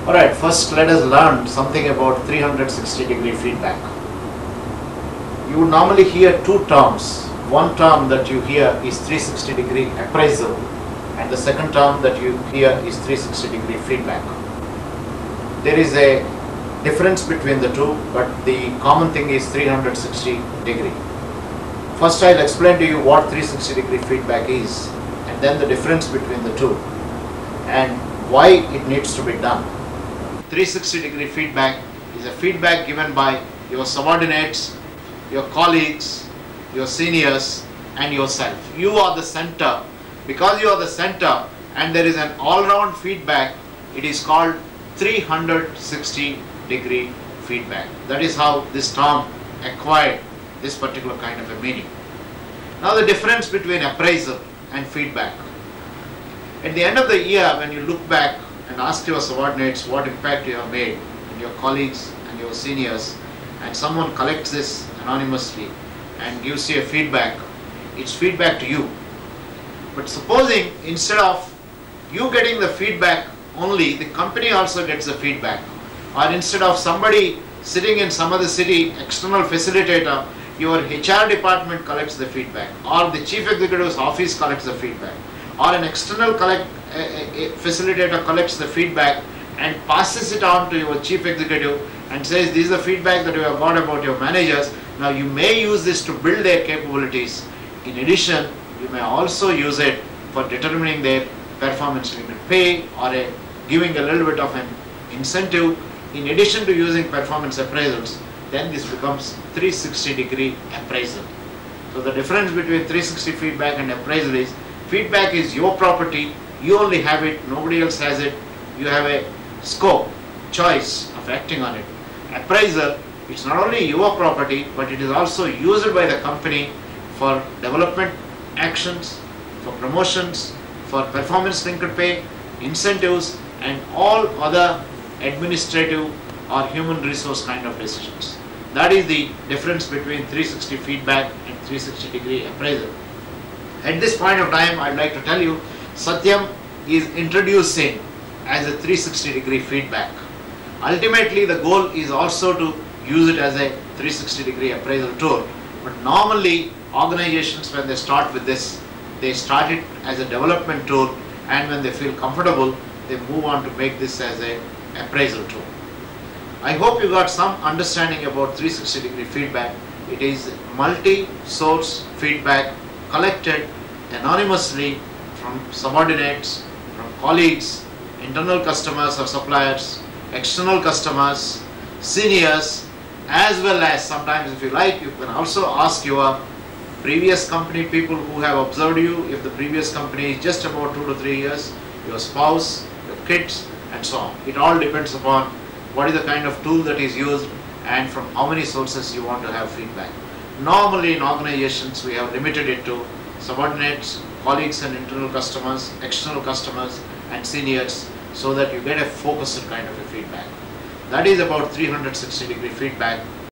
Alright, first let us learn something about 360-degree feedback. You would normally hear two terms. One term that you hear is 360-degree appraisal, and the second term that you hear is 360-degree feedback. There is a difference between the two, but the common thing is 360-degree. First I'll explain to you what 360-degree feedback is, and then the difference between the two, and why it needs to be done. 360-degree feedback is a feedback given by your subordinates, your colleagues, your seniors, and yourself. You are the center. Because you are the center and there is an all-round feedback, it is called 360-degree feedback. That is how this term acquired this particular kind of a meaning. Now the difference between appraisal and feedback. At the end of the year, when you look back and ask your subordinates what impact you have made, and your colleagues and your seniors, and someone collects this anonymously and gives you a feedback, it's feedback to you. But supposing instead of you getting the feedback only, the company also gets the feedback, or instead of somebody sitting in some other city, external facilitator, your HR department collects the feedback, or the chief executive's office collects the feedback, or an external facilitator collects the feedback and passes it on to your chief executive and says, this is the feedback that you have got about your managers. Now you may use this to build their capabilities. In addition, you may also use it for determining their performance linked pay, or giving a little bit of an incentive. In addition to using performance appraisals, then this becomes 360-degree appraisal. So the difference between 360 feedback and appraisal is, feedback is your property, you only have it, nobody else has it, you have a scope, choice of acting on it. Appraisal, it's not only your property, but it is also used by the company for development actions, for promotions, for performance linked pay, incentives, and all other administrative or human resource kind of decisions. That is the difference between 360 feedback and 360-degree appraisal. At this point of time, I'd like to tell you, Satyam is introducing as a 360-degree feedback. Ultimately, the goal is also to use it as a 360-degree appraisal tool. But normally, organizations, when they start with this, they start it as a development tool, and when they feel comfortable, they move on to make this as a appraisal tool. I hope you got some understanding about 360-degree feedback. It is multi-source feedback collected anonymously from subordinates, from colleagues, internal customers or suppliers, external customers, seniors, as well as sometimes, if you like, you can also ask your previous company people who have observed you, if the previous company is just about 2 to 3 years, your spouse, your kids, and so on. It all depends upon what is the kind of tool that is used and from how many sources you want to have feedback. Normally in organizations, we have limited it to subordinates, colleagues and internal customers, external customers, and seniors, so that you get a focused kind of a feedback. That is about 360-degree feedback.